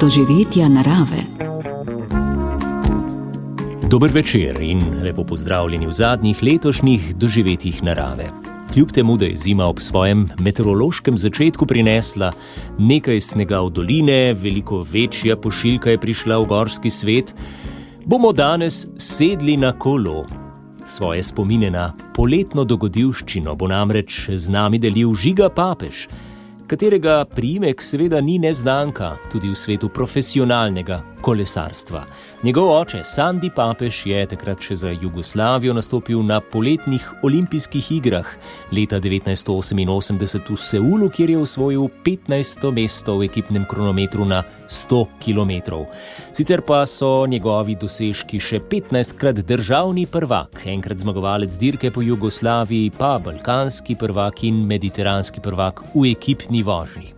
doživetja narave. Dober večer in lepo pozdravljeni v zadnjih letošnjih doživetjih narave. Kljub temu, da je zima ob svojem meteorološkem začetku prinesla nekaj snega v doline, veliko večja pošiljka je prišla v gorski svet, bomo danes sedli na kolo. Svoje spomine na poletno dogodivščino bo namreč z nami delil Žiga Papež, katerega priimek seveda ni neznanka tudi v svetu profesionalnega kolesarstva. Njegov oče, Sandi Papež, je takrat še za Jugoslavijo nastopil na poletnih olimpijskih igrah leta 1988 v Seulu, kjer je osvojil 15. mesto v ekipnem kronometru na 100 kilometrov. Sicer pa so njegovi dosežki še 15-krat državni prvak, enkrat zmagovalec dirke po Jugoslaviji, pa balkanski prvak in mediteranski prvak v ekipni vožnji.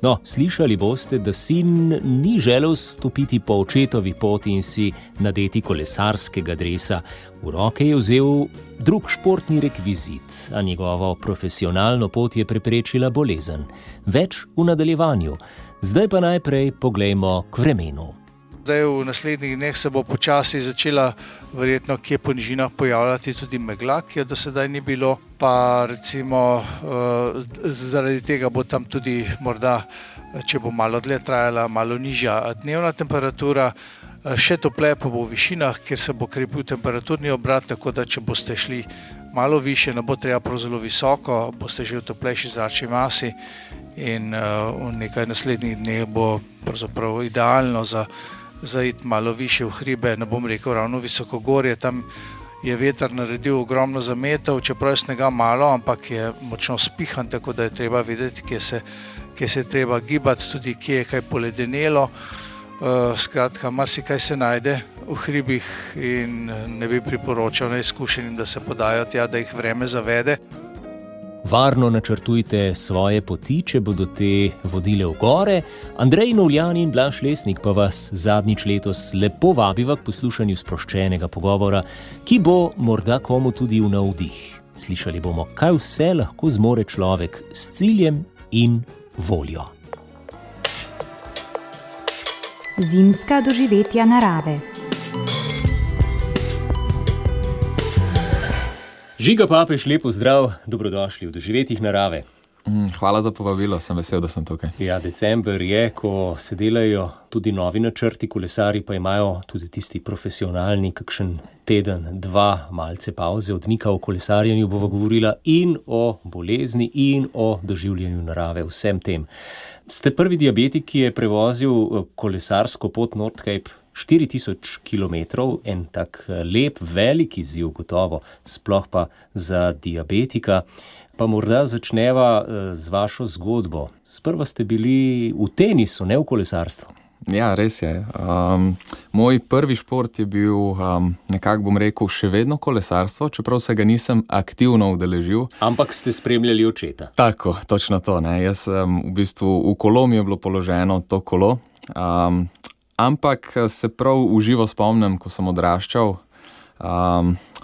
No, slišali boste, da sin ni želel stopiti po očetovi poti in si nadeti kolesarskega dresa. V roke je vzel drug športni rekvizit, a njegovo profesionalno pot je preprečila bolezen. Več v nadaljevanju. Zdaj pa najprej poglejmo k vremenu. Zdaj v naslednjih dneh se bo počasi začela verjetno kje po nižinah pojavljati tudi megla, ki je do sedaj ni bilo, pa recimo zaradi tega bo tam tudi morda, če bo malo dlje trajala, malo nižja dnevna temperatura, še topleje pa bo v višinah, kjer se bo krepil temperaturni obrat, tako da če boste šli malo više, ne bo treba prav zelo visoko, boste že v toplejši zračni masi in v nekaj naslednjih dneh bo pravzaprav idealno za iti malo više v hribe, ne bom rekel ravno visokogorje, tam je veter naredil ogromno zametev, čeprav je snega malo, ampak je močno spihan, tako da je treba vedeti, kje se je treba gibati, tudi kje je kaj poledenelo. Skratka, marsikaj se najde v hribih in ne bi priporočal neizkušenim, da se podajo tja, da jih vreme zavede. Varno načrtujte svoje poti, če bodo te vodile v gore. Andrej Novljan in Blaž Lesnik pa vas zadnjič letos lepo vabiva k poslušanju sproščenega pogovora, ki bo morda komu tudi v navdih. Slišali bomo, kaj vse lahko zmore človek s ciljem in voljo. Zimska doživetja narave. Žiga Papež, lep pozdrav, dobrodošli v doživetjih narave. Hvala za povabilo, sem vesel, da sem tukaj. Ja, december je, ko se delajo tudi novi načrti, kolesari pa imajo tudi tisti profesionalni kakšen teden, dva, malce pauze, odmika o kolesarjenju bova govorila in o bolezni in o doživljanju narave, vsem tem. Ste prvi diabetik, ki je prevozil kolesarsko pot Nordcape 4000 kilometrov, en tak lep, velik izziv gotovo, sploh pa za diabetika. Pa morda začneva z vašo zgodbo. Sprva ste bili v tenisu, ne v kolesarstvu. Ja, res je. Moj prvi šport je bil, nekako bom rekel, še vedno kolesarstvo, čeprav se ga nisem aktivno udeležil. Ampak ste spremljali očeta. Tako, točno to, ne. Jaz sem v bistvu, v kolo mi je bilo položeno to kolo, ampak se prav uživo spomnim, ko sem odraščal.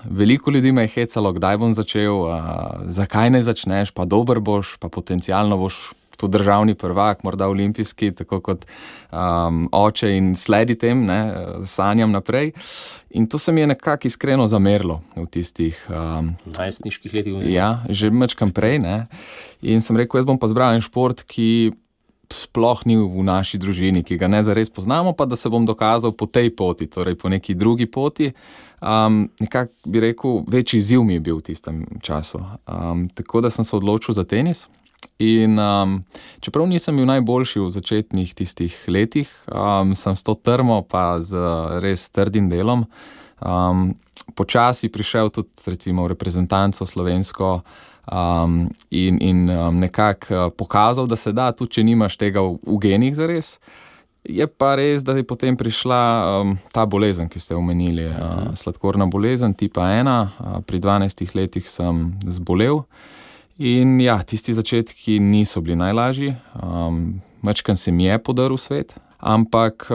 Veliko ljudi me je hecalo, kdaj bom začel, zakaj ne začneš, pa dober boš, pa potencialno boš tu državni prvak, morda olimpijski, tako kot oče in sledi tem, ne, sanjam naprej. In to se mi je nekako iskreno zamerilo v tistih najstniških letih. Ja, že mečkam prej, ne. In sem rekel, jaz bom pa zbral en šport, ki sploh ni v naši družini, ki ga ne zares poznamo, pa da se bom dokazal po tej poti, torej po neki drugi poti. Nekako bi rekel, večji izziv mi je bil v tistem času. Tako da sem se odločil za tenis in čeprav nisem bil najboljši v začetnih tistih letih, sem s to trmo pa z res trdim delom počasi prišel tudi recimo v reprezentanco slovensko, in nekako pokazal, da se da, tudi če nimaš tega v genih zares. Je pa res, da je potem prišla ta bolezen, ki ste omenili, sladkorna bolezen tipa 1. Pri 12 letih sem zbolel in ja, tisti začetki niso bili najlažji. Majčkeno se mi je podaril svet, ampak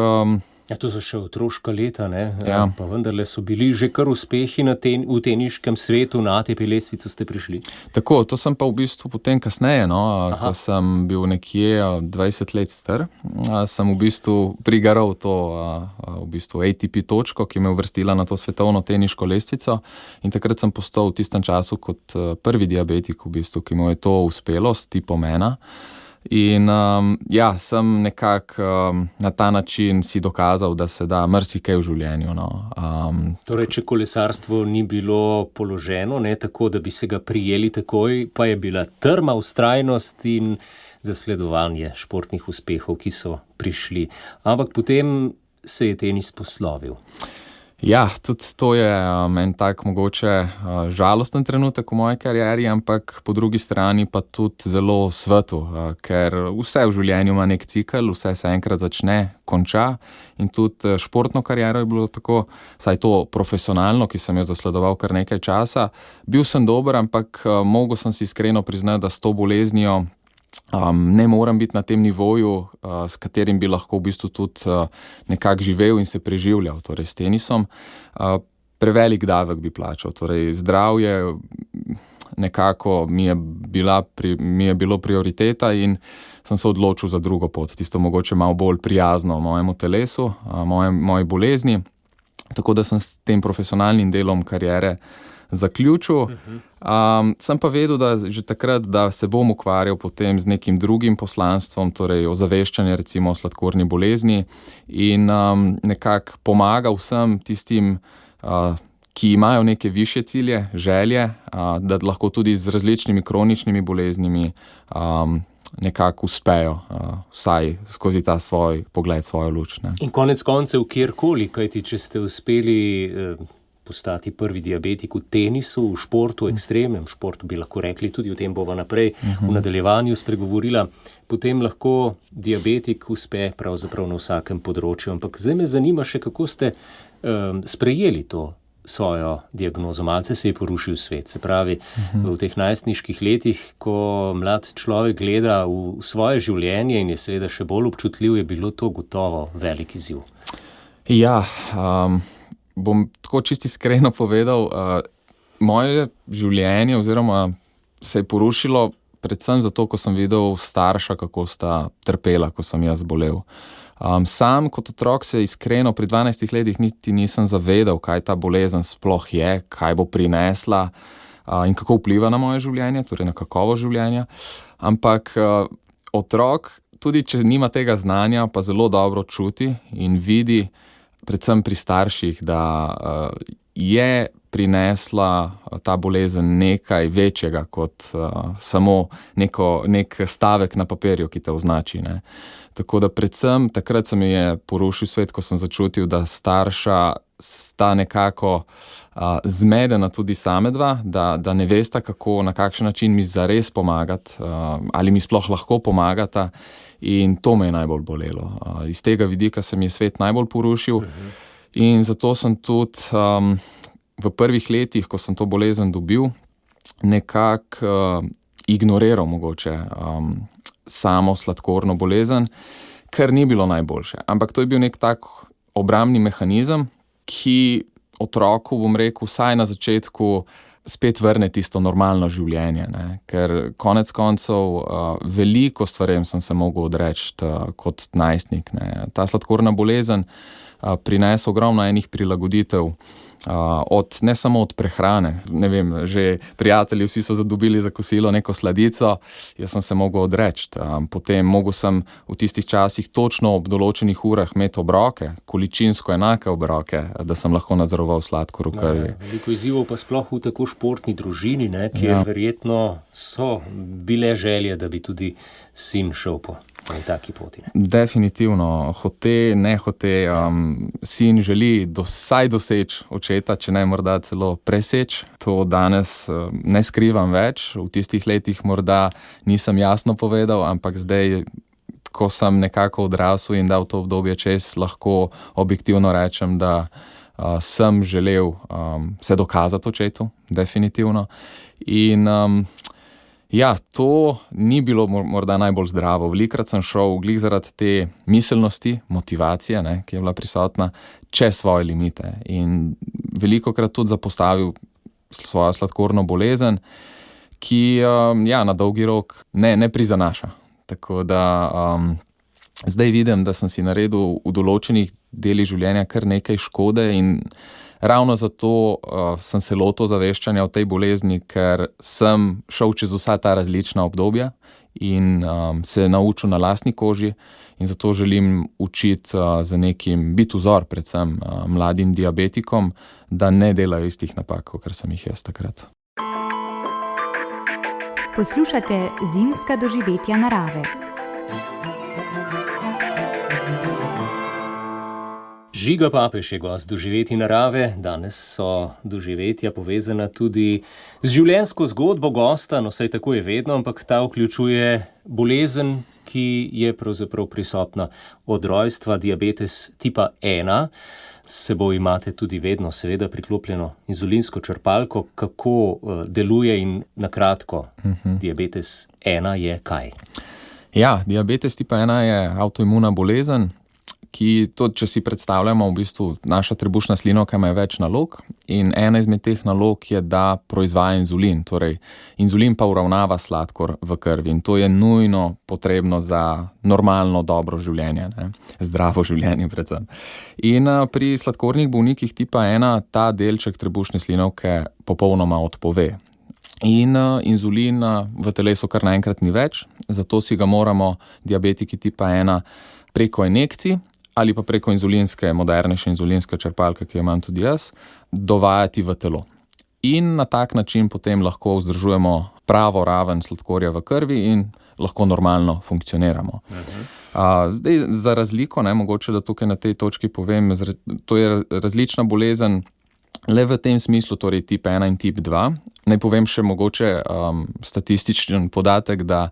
Ja, to so še otroška leta, ne? Ja. Pa vendarle so bili že kar uspehi v teniškem svetu, na ATP lestvico ste prišli. Tako, to sem pa v bistvu potem kasneje, ko sem bil nekje 20 let star, sem v bistvu prigaral to v bistvu ATP točko, ki me uvrstila na to svetovno teniško lestvico, in takrat sem postal v tistem času kot prvi diabetik, v bistvu, ki mu je to uspelo s tipom 1. In sem nekako na ta način si dokazal, da se da marsikaj v življenju. Torej, če kolesarstvo ni bilo položeno, ne, tako da bi se ga prijeli takoj, pa je bila trma, vztrajnost in zasledovanje športnih uspehov, ki so prišli. Ampak potem se je tenis poslovil. Ja, tudi to je en tak mogoče žalosten trenutek v moji karieri, ampak po drugi strani pa tudi zelo svetu, ker vse v življenju ima nek cikel, vse se enkrat začne, konča, in tudi športno kariero je bilo tako, saj to profesionalno, ki sem jo zasledoval kar nekaj časa. Bil sem dober, ampak mogel sem si iskreno priznati, da s to boleznijo ne morem biti na tem nivoju, s katerim bi lahko v bistvu tudi nekako živel in se preživljal, torej s tenisom. Prevelik davek bi plačal, torej zdravje nekako mi je bilo prioriteta in sem se odločil za drugo pot, tisto mogoče malo bolj prijazno mojemu telesu, moji bolezni, tako da sem s tem profesionalnim delom kariere zaključil. Sem pa vedel, da že takrat, da se bom ukvarjal potem z nekim drugim poslanstvom, torej ozaveščanje recimo o sladkorni bolezni in nekako pomagal vsem tistim, ki imajo neke višje cilje, želje, da lahko tudi z različnimi kroničnimi boleznimi nekako uspejo, vsaj skozi ta svoj pogled, svojo luč. Ne. In konec koncev kjerkoli, kajti če ste uspeli postati prvi diabetik v tenisu, v športu, ekstremnem športu, bi lahko rekli, tudi o tem bova naprej v nadaljevanju spregovorila, potem lahko diabetik uspe pravzaprav na vsakem področju. Ampak zdaj me zanima še, kako ste sprejeli to svojo diagnozo. Malce se je porušil svet. Se pravi, v teh najstniških letih, ko mlad človek gleda v svoje življenje in je seveda še bolj občutljiv, je bilo to gotovo velik izziv. Ja, bom tako čisto iskreno povedal, moje življenje oziroma se je porušilo predvsem zato, ko sem videl starša, kako sta trpela, ko sem jaz bolel. Sam kot otrok se iskreno pri 12 letih niti nisem zavedal, kaj ta bolezen sploh je, kaj bo prinesla in kako vpliva na moje življenje, torej na kakovost življenja. Ampak otrok, tudi če nima tega znanja, pa zelo dobro čuti in vidi, predvsem pri starših, da je prinesla ta bolezen nekaj večjega kot samo nek stavek na papirju, ki te označi, ne. Tako da predvsem takrat se mi je porušil svet, ko sem začutil, da starša sta nekako zmedena tudi same dva, da ne vesta, kako, na kakšen način mi zares pomagati, ali mi sploh lahko pomagata, in to me je najbolj bolelo. Iz tega vidika se mi je svet najbolj porušil in zato sem tudi v prvih letih, ko sem to bolezen dobil, nekako ignoriral mogoče samo sladkorno bolezen, kar ni bilo najboljše. Ampak to je bil nek tak obrambni mehanizem, ki otroku, bom rekel, vsaj na začetku spet vrne tisto normalno življenje, ne. Ker konec koncev veliko stvarem sem se mogel odreči kot najstnik, ne. Ta sladkorna bolezen prinese ogromno enih prilagoditev, ne samo od prehrane. Ne vem, že prijatelji vsi so zadobili za kosilo neko sladico, jaz sem se mogel odreči. Potem mogel sem v tistih časih točno ob določenih urah imeti obroke, količinsko enake obroke, da sem lahko nadzoroval sladkor v krvi. Veliko izzivov pa sploh v tako športni družini, ne, kjer verjetno so bile želje, da bi tudi sin šel po taki poti. Definitivno, hote, nehote, sin želi vsaj doseči očeta, če ne morda celo preseči. To danes ne skrivam več, v tistih letih morda nisem jasno povedal, ampak zdaj, ko sem nekako odrasel in dal to obdobje čez, lahko objektivno rečem, da sem želel se dokazati očetu, definitivno. In Ja, to ni bilo morda najbolj zdravo. Velikokrat sem šel glih zaradi te miselnosti, motivacije, ne, ki je bila prisotna, čez svoje limite. In velikokrat tudi zapostavil svojo sladkorno bolezen, ki na dolgi rok ne prizanaša. Tako da zdaj vidim, da sem si naredil v določenih delih življenja kar nekaj škode in ravno zato sem se lotil zaveščanja o tej bolezni, ker sem šel čez vsa ta različna obdobja in se naučil na lastni koži in zato želim učiti biti vzor predvsem mladim diabetikom, da ne delajo istih napak, kot sem jih jaz takrat. Poslušate Zimska doživetja narave. Žiga Papež je gost doživetij narave. Danes so doživetja povezana tudi z življenjsko zgodbo gosta, no saj tako je vedno, ampak ta vključuje bolezen, ki je pravzaprav prisotna od rojstva, diabetes tipa 1. S seboj imate tudi vedno seveda priklopljeno inzulinsko črpalko. Kako deluje in na kratko, diabetes 1 je kaj? Ja, diabetes tipa 1 je avtoimuna bolezen, ki tudi, če si predstavljamo, v bistvu naša trebušna slinavka ima več nalog in ena izmed teh nalog je, da proizvaja inzulin. Torej, inzulin pa uravnava sladkor v krvi in to je nujno potrebno za normalno, dobro življenje, ne? Zdravo življenje predvsem. In pri sladkornih bolnikih tipa 1 ta delček trebušne slinavke popolnoma odpove. In inzulin v telesu kar naenkrat ni več, zato si ga moramo diabetiki tipa 1 preko injekcij ali pa preko modernejše inzulinske črpalke, ki jo imam tudi jaz, dovajati v telo. In na tak način potem lahko vzdržujemo pravo raven sladkorja v krvi in lahko normalno funkcioniramo. Za razliko, mogoče, da tukaj na tej točki povem, to je različna bolezen le v tem smislu, torej tip 1 in tip 2. Naj povem še mogoče statističen podatek, da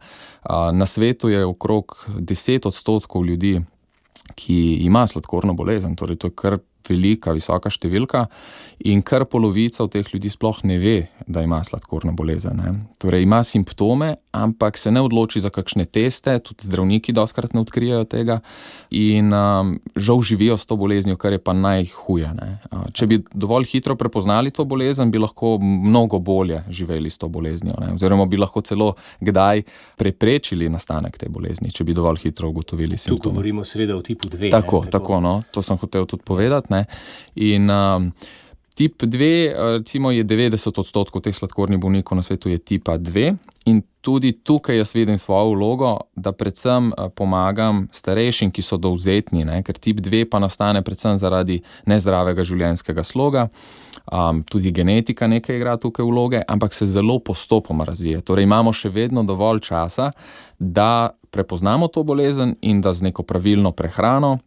na svetu je okrog 10% ljudi, ki ima sladkorno bolezen, torej to je kar velika, visoka številka in kar polovica od teh ljudi sploh ne ve, da ima sladkorno bolezen, ne. Torej ima simptome, ampak se ne odloči za kakšne teste, tudi zdravniki dostikrat ne odkrijejo tega in žal živijo s to boleznijo, kar je pa najhuje, ne. Če bi dovolj hitro prepoznali to bolezen, bi lahko mnogo bolje živeli s to boleznijo, ne. Oziroma bi lahko celo kdaj preprečili nastanek te bolezni, če bi dovolj hitro ugotovili simptome. Tu govorimo seveda o tipu 2. Tako, to sem hotel tudi povedati, ne. In tip 2, recimo je 90% teh sladkornih bolnikov na svetu je tipa 2 in tudi tukaj jaz vidim svojo vlogo, da predvsem pomagam starejšim, ki so dovzetni, ne, ker tip 2 pa nastane predvsem zaradi nezdravega življenjskega sloga, tudi genetika nekaj igra tukaj vloge, ampak se zelo postopoma razvije. Torej imamo še vedno dovolj časa, da prepoznamo to bolezen in da z neko pravilno prehrano,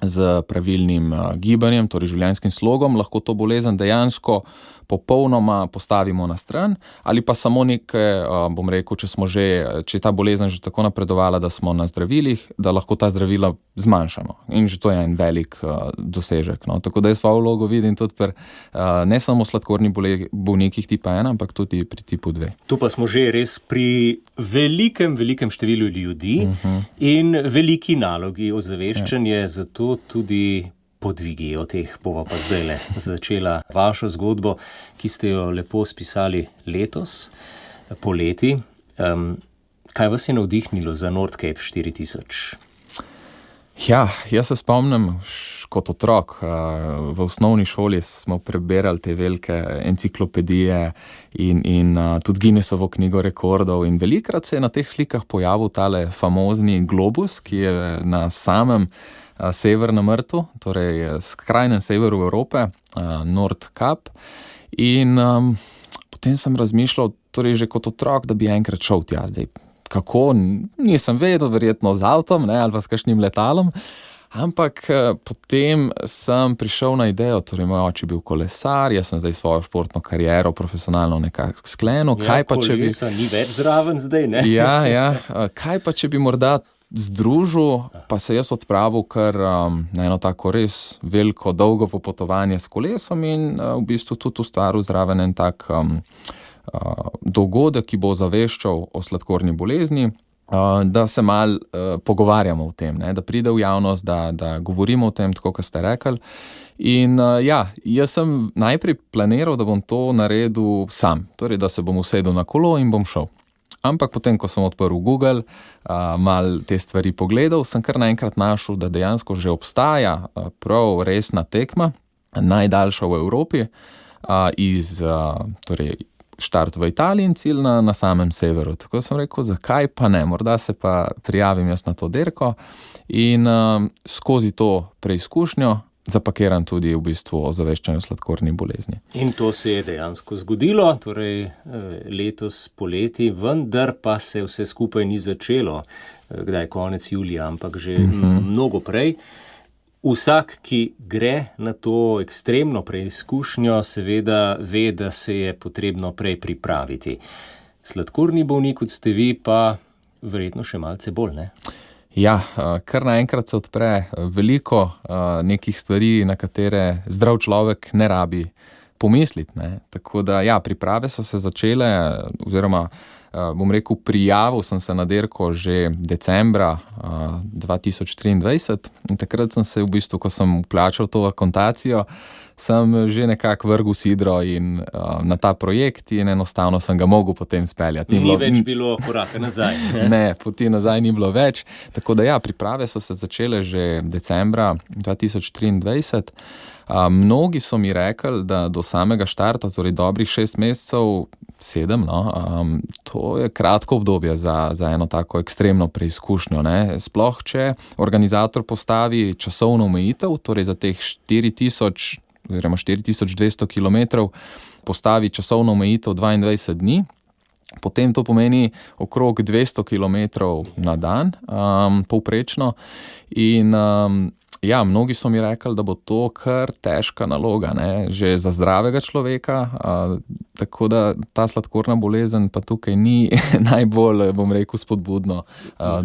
z pravilnim gibanjem, torej življenjskim slogom, lahko to bolezen dejansko popolnoma postavimo na stran ali pa samo nekaj, bom rekel, če je ta bolezen že tako napredovala, da smo na zdravilih, da lahko ta zdravila zmanjšamo. In že to je en velik dosežek, no. Tako da jaz svojo vlogo vidim tudi pri ne samo sladkornih bolnikih tipa 1, ampak tudi pri tipu 2. Tu pa smo že res pri velikem številu ljudi in veliki nalogi ozaveščanje, zato tudi podvigi. O teh bova pa zdajle začela vašo zgodbo, ki ste jo lepo spisali letos, poleti. Kaj vas je navdihnilo za Nordcape 4000? Ja, jaz se spomnim kot otrok. V osnovni šoli smo preberali te velike enciklopedije in tudi Guinnessovo knjigo rekordov in velikokrat se je na teh slikah pojavil tale famozni globus, ki je na samem severnem rtu, torej skrajnem severu Evrope, Nordkap. In potem sem razmišljal, torej že kot otrok, da bi enkrat šel tja. Zdaj, kako, nisem vedel, verjetno z avtom, ne, ali pa s kakšnim letalom, ampak potem sem prišel na idejo, torej moj oče je bil kolesar, jaz sem zdaj svojo športno kariero profesionalno nekako sklenil. Kolesa ni več zraven zdaj, ne? Ja, kaj pa, če bi morda združil, pa se jaz odpravil kar na eno tako res veliko, dolgo popotovanje s kolesom in v bistvu tudi ustvaril zraven en tak dogodek, ki bo zaveščal o sladkorni bolezni, da se malo pogovarjamo o tem, ne? Da pride v javnost, da govorimo o tem, tako kot ste rekli. In jaz sem najprej planiral, da bom to naredil sam, torej da se bom usedel na kolo in bom šel. Ampak potem, ko sem odprl Google, malo te stvari pogledal, sem kar naenkrat našel, da dejansko že obstaja prav resna tekma, najdaljša v Evropi, torej štart v Italiji in cilj na samem severu. Tako sem rekel, zakaj pa ne, morda se pa prijavim jaz na to dirko in skozi to preizkušnjo zapakiram tudi v bistvu o zaveščanju sladkorni bolezni. In to se je dejansko zgodilo, torej letos poleti, vendar pa se vse skupaj ni začelo, kdaj konec julija, ampak že mnogo prej. Vsak, ki gre na to ekstremno preizkušnjo, seveda ve, da se je potrebno prej pripraviti. Sladkorni bolnik, kot ste vi, pa verjetno še malce bolj, ne? Ja, kar naenkrat se odpre veliko nekih stvari, na katere zdrav človek ne rabi pomisliti, ne. Tako da, priprave so se začele, oziroma bom rekel, prijavil sem se na dirko že decembra 2023 in takrat sem se v bistvu, ko sem vplačal to akontacijo, sem že nekako vrgel sidro in na ta projekt in enostavno sem ga mogel potem speljati. Ni več bilo koraka nazaj. Ne, poti nazaj ni bilo več. Tako da priprave so se začele že decembra 2023. Mnogi so mi rekli, da do samega štarta, torej dobrih 6 mesecev, 7, to je kratko obdobje za eno tako ekstremno preizkušnjo, ne. Sploh, če organizator postavi časovno omejitev, torej za teh 4000 oziroma 4200 kilometrov postavi časovno omejitev 22 dni, potem to pomeni okrog 200 kilometrov na dan, povprečno. In mnogi so mi rekli, da bo to kar težka naloga, ne, že za zdravega človeka, tako da ta sladkorna bolezen pa tukaj ni najbolj, bom rekel, spodbudno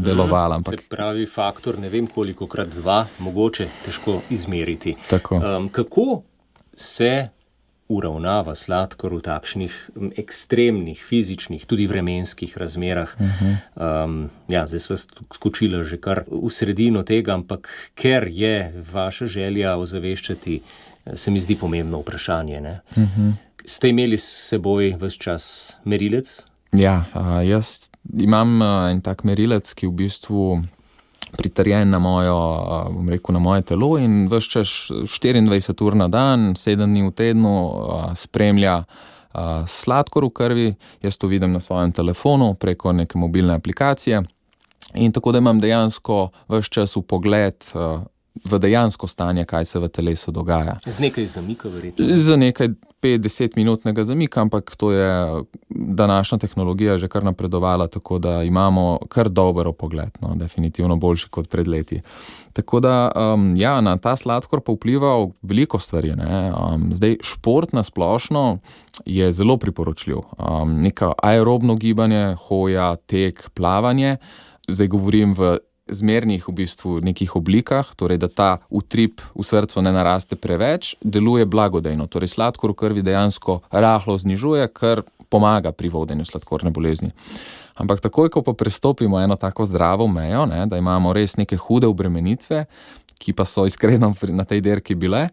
delovala. Se pravi faktor, ne vem kolikokrat 2, mogoče težko izmeriti. Tako. Kako se uravnava sladkor v takšnih ekstremnih, fizičnih, tudi vremenskih razmerah? Zdaj sva skočila že kar v sredino tega, ampak ker je vaša želja ozaveščati, se mi zdi pomembno vprašanje, ne? Ste imeli s seboj ves čas merilec? Ja, jaz imam en tak merilec, ki v bistvu pritrjen na mojo, bom rekel, na moje telo in ves čas 24 ur na dan, 7 dni v tednu spremlja sladkor v krvi. Jaz to vidim na svojem telefonu preko neke mobilne aplikacije in tako da imam dejansko ves čas vpogled v dejansko stanje, kaj se v telesu dogaja. Z nekaj zamika verjetno? Z nekaj 5-10 minutnega zamika, ampak to je današnja tehnologija že kar napredovala, tako da imamo kar dober vpogled, definitivno boljši kot pred leti. Tako da, na ta sladkor pa vpliva veliko stvari, ne. Zdaj, šport na splošno je zelo priporočljiv. Neko aerobno gibanje, hoja, tek, plavanje, zdaj govorim v zmernih v bistvu nekih oblikah, torej da ta utrip v srcu ne naraste preveč, deluje blagodejno. Torej sladkor v krvi dejansko rahlo znižuje, kar pomaga pri vodenju sladkorne bolezni. Ampak takoj, ko pa prestopimo eno tako zdravo mejo, ne, da imamo res neke hude obremenitve, ki pa so iskreno na tej dirki bile,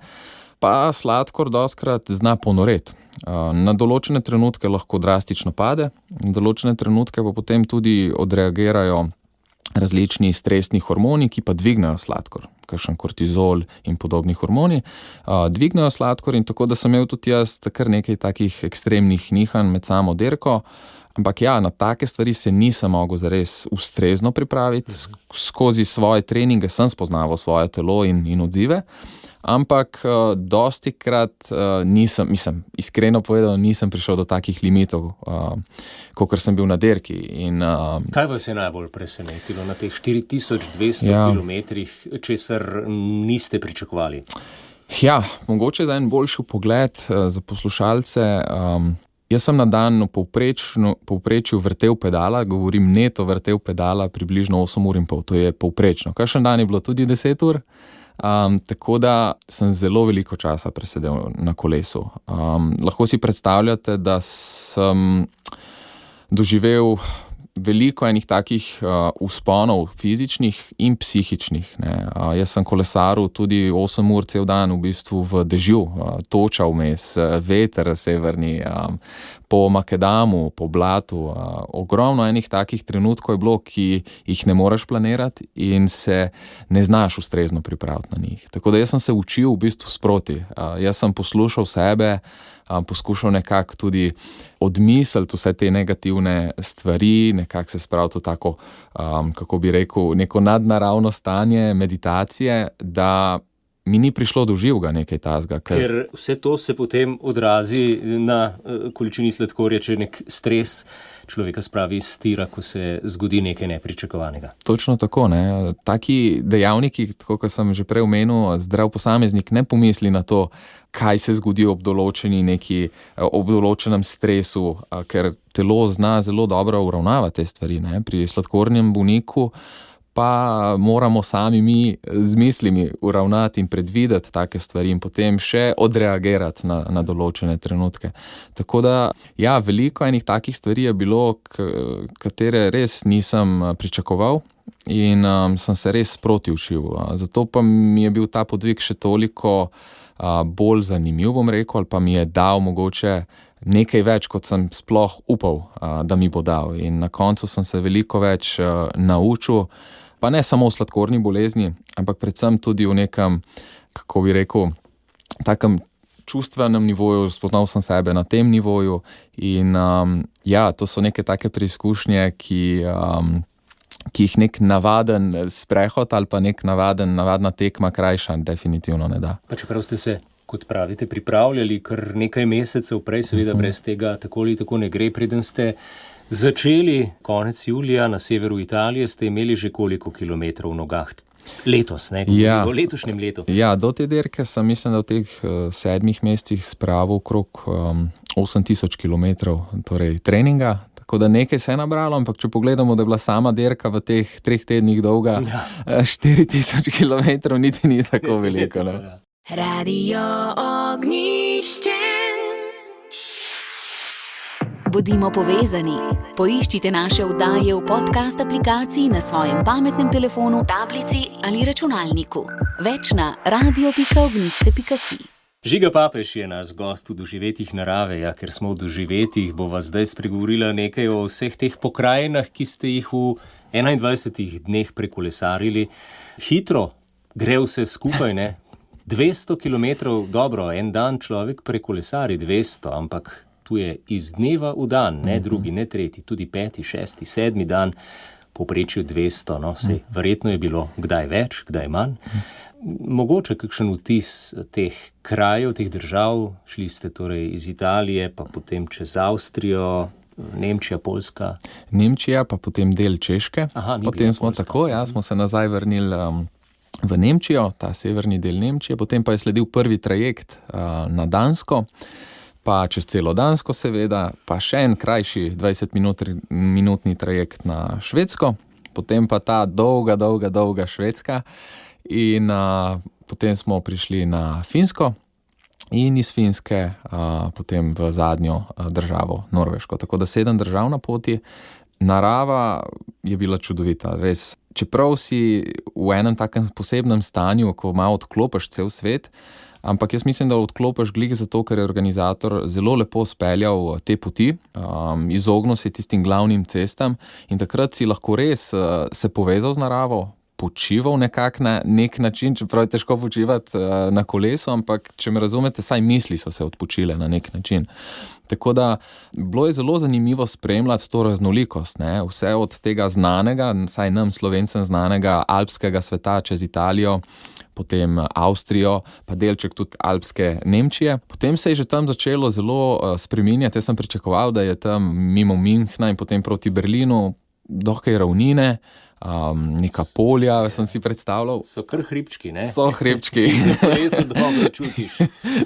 pa sladkor dostikrat zna ponoreti. Na določene trenutke lahko drastično pade, na določene trenutke pa potem tudi odreagirajo različni stresni hormoni, ki pa dvignejo sladkor, kakšen kortizol in podobni hormoni, dvignejo sladkor in tako, da sem imel tudi jaz kar nekaj takih ekstremnih nihanj med samo dirko, ampak na take stvari se nisem mogel zares ustrezno pripraviti, skozi svoje treninge sem spoznaval svoje telo in odzive, ampak dostikrat iskreno povedal, nisem prišel do takih limitov, kakor sem bil na dirki. Kaj vas je najbolj presenetilo na teh 4200 kilometrih, česar niste pričakovali? Mogoče za en boljši pogled za poslušalce. Jaz sem na dan povprečju vrtel pedala, govorim neto vrtel pedala približno 8 ur in pol, to je povprečno. Kakšen dan je bilo tudi 10 ur, Tako da sem zelo veliko časa presedel na kolesu. Lahko si predstavljate, da sem doživel veliko enih takih vzponov fizičnih in psihičnih. Jaz sem kolesaril tudi 8 ur cel dan v bistvu v dežju, toča vmes, veter severni, po makadamu, po blatu. Ogromno enih takih trenutkov je bilo, ki jih ne moreš planirati in se ne znaš ustrezno pripraviti na njih. Tako da jaz sem se učil v bistvu sproti. Jaz sem poslušal sebe, poskušal nekako tudi odmisliti vse te negativne stvari, nekako se spraviti v tako, kako bi rekel, neko nadnaravno stanje meditacije, da mi ni prišlo do živega nekaj tazga. Ker vse to se potem odrazi na količini sladkorja, če nek stres človeka spravi iz tira, ko se zgodi nekaj nepričakovanega. Točno tako, ne. Taki dejavniki, tako kot sem že prej omenil, zdrav posameznik ne pomisli na to, kaj se zgodi ob določenem stresu, ker telo zna zelo dobro uravnavati te stvari, ne. Pri sladkornem bolniku pa moramo sami mi z mislimi uravnati in predvideti take stvari in potem še odreagirati na določene trenutke. Tako da, ja, veliko enih takih stvari je bilo, katere res nisem pričakoval in sem se res sproti učil. Zato pa mi je bil ta podvig še toliko bolj zanimiv, bom rekel, ali pa mi je dal mogoče nekaj več, kot sem sploh upal, da mi bo dal. In na koncu sem se veliko več naučil, pa ne samo v sladkorni bolezni, ampak predvsem tudi v nekem, kako bi rekel, takem čustvenem nivoju, spoznal sem sebe na tem nivoju in ja, to so neke take preizkušnje, ki jih nek navaden sprehod ali pa nek navadna tekma krajša definitivno ne da. Pa čeprav ste se, kot pravite, pripravljali kar nekaj mesecev prej, seveda brez tega tako ali tako ne gre, preden ste začeli konec julija na severu Italije, ste imeli že koliko kilometrov v nogah? Letos, ne? V letošnjem letu. Ja, do te dirke sem, mislim, da v teh 7 mesecih spravil okrog 8000 kilometrov, torej treninga. Tako da nekaj se je nabralo, ampak če pogledamo, da je bila sama dirka v teh 3 tednih dolga, 4000 kilometrov niti ni tako veliko. Ne? Radio Ognjišče. Bodimo povezani. Poiščite naše oddaje v podcast aplikaciji na svojem pametnem telefonu, tablici ali računalniku. Več na radio.ognjišče.si. Žiga Papež je naš gost v doživetjih narave. Ja, ker smo v doživetjih, bova zdaj spregovorila nekaj o vseh teh pokrajinah, ki ste jih v 21 dneh prekolesarili. Hitro gre vse skupaj, ne? 200 kilometrov, dobro, en dan človek prekolesari 200, ampak tu je iz dneva v dan, ne drugi, ne tretji, tudi 5., 6., 7. dan, povprečju 200, no, sej, verjetno je bilo kdaj več, kdaj manj. Mogoče kakšen vtis teh krajev, teh držav, šli ste torej iz Italije, pa potem čez Avstrijo, Nemčija, Poljska. Nemčija, pa potem del Češke. Potem smo Poljska. Tako, ja, smo se nazaj vrnili v Nemčijo, ta severni del Nemčije, potem pa je sledil prvi trajekt na Dansko, pa čez celo Dansko seveda, pa še en krajši 20-minutni trajekt na Švedsko, potem pa ta dolga Švedska in potem smo prišli na Finsko in iz Finske potem v zadnjo državo, Norveško. Tako da 7 držav na poti. Narava je bila čudovita, res. Čeprav si v enem takem posebnem stanju, ko malo odklopiš cel svet, ampak jaz mislim, da odklopiš glih zato, ker je organizator zelo lepo speljal te poti, izognil se tistim glavnim cestam in takrat si lahko res se povezal z naravo, počival nekako na nek način, čeprav je težko počivati na kolesu, ampak če me razumete, saj misli so se odpočile na nek način. Tako da bilo je zelo zanimivo spremljati to raznolikost, ne? Vse od tega znanega, saj nam Slovencem znanega alpskega sveta čez Italijo, potem Avstrijo, pa delček tudi alpske Nemčije. Potem se je že tam začelo zelo spreminjati. Jaz sem pričakoval, da je tam mimo Münchna in potem proti Berlinu dokaj ravnine, neka polja, sem si predstavljal. So kar hribčki, ne? So hribčki. Res se dobro čutiš.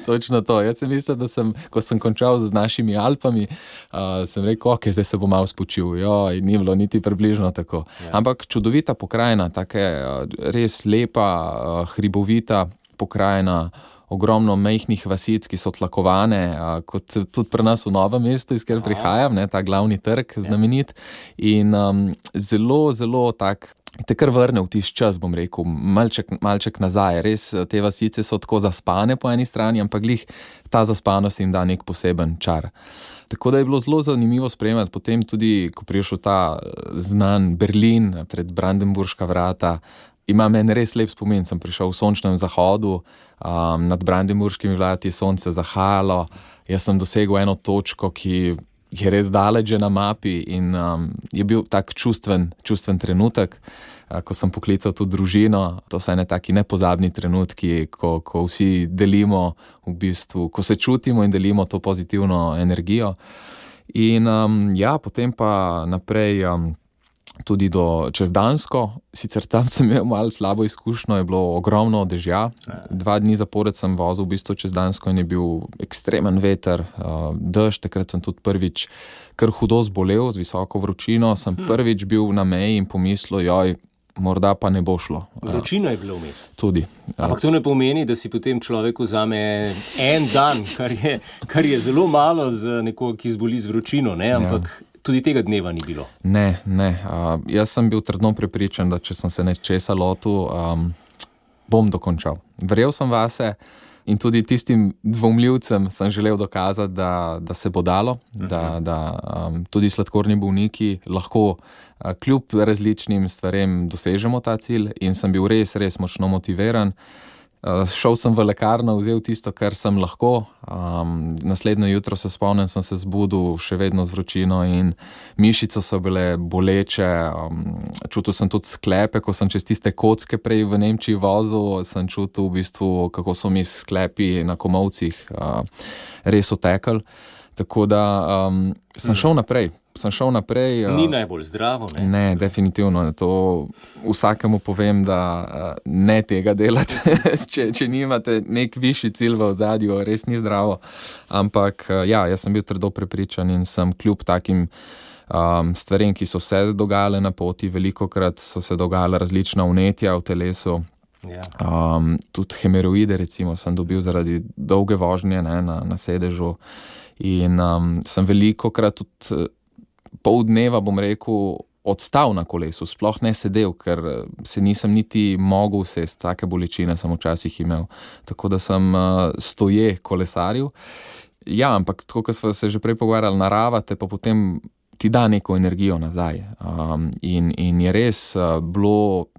Točno to. Jaz sem mislil, da ko sem končal z našimi Alpami, sem rekel, ok, zdaj se bom malo spočil. In ni bilo niti približno tako. Ja. Ampak čudovita pokrajina, res lepa, hribovita pokrajina, ogromno majhnih vasic, ki so tlakovane, kot tudi pri nas v Novem mestu, iz kjer prihajam, ta glavni trg, znamenit. In zelo, zelo tak, te kar vrne v tisti čas, bom rekel, malček nazaj. Res, te vasice so tako zaspane po eni strani, ampak glih ta zaspanost jim da nek poseben čar. Tako da je bilo zelo zanimivo spremljati. Potem tudi, ko prišel ta znan Berlin pred Brandenburška vrata, imam en res lep spomin, sem prišel v sončnem zahodu, nad Brandenburškimi vrati sonce zahajalo, jaz sem dosegel eno točko, ki je res daleč na mapi in je bil tak čustven trenutek, ko sem poklical tudi družino. To so ene taki nepozabni trenutki, ko vsi delimo v bistvu, ko se čutimo in delimo to pozitivno energijo. In potem pa naprej tudi čez Dansko, sicer tam sem imel malo slabo izkušnjo, je bilo ogromno dežja. 2 dni zapored sem vozil v bistvu čez Dansko in je bil ekstremen veter, dež, takrat sem tudi prvič kar hudo zbolel z visoko vročino, sem prvič bil na meji in pomislil, morda pa ne bo šlo. Vročina je bilo vmes. Tudi. Ampak to ne pomeni, da si potem človek vzame en dan, kar je zelo malo za nekoga, ki zboli z vročino, ne? Ampak tudi tega dneva ni bilo. Ne. Jaz sem bil trdno prepričan, da če sem se nečesa lotil, bom dokončal. Verjel sem vase in tudi tistim dvomljivcem sem želel dokazati, da se bo dalo, da tudi sladkorni bolniki lahko kljub različnim stvarem dosežemo ta cilj in sem bil res močno motiviran. Šel sem v lekarno, vzel tisto, kar sem lahko. Naslednjo jutro se spomnim, sem se zbudil še vedno z vročino in mišice so bile boleče. Čutil sem tudi sklepe, ko sem čez tiste kocke prej v Nemčiji vozil, sem čutil v bistvu, kako so mi sklepi na komolcih res otekali. Tako da sem šel naprej. Ni najbolj zdravo, ne? Ne, definitivno. To vsakemu povem, da ne tega delate, če nimate nek višji cilj v ozadju, res ni zdravo. Ampak jaz sem bil trdo prepričan in sem kljub takim stvarem, ki so se dogajale na poti, velikokrat so se dogajale različna vnetja v telesu. Tudi hemoroide recimo sem dobil zaradi dolge vožnje na sedežu in sem velikokrat tudi pol dneva, bom rekel, odstal na kolesu, sploh ne sedel, ker se nisem niti mogel sesti, take bolečine sem včasih imel. Tako da sem stoje kolesaril. Ampak tako, kot smo se že prej pogovarjali, narava te pa potem ti da neko energijo nazaj. In je res bilo,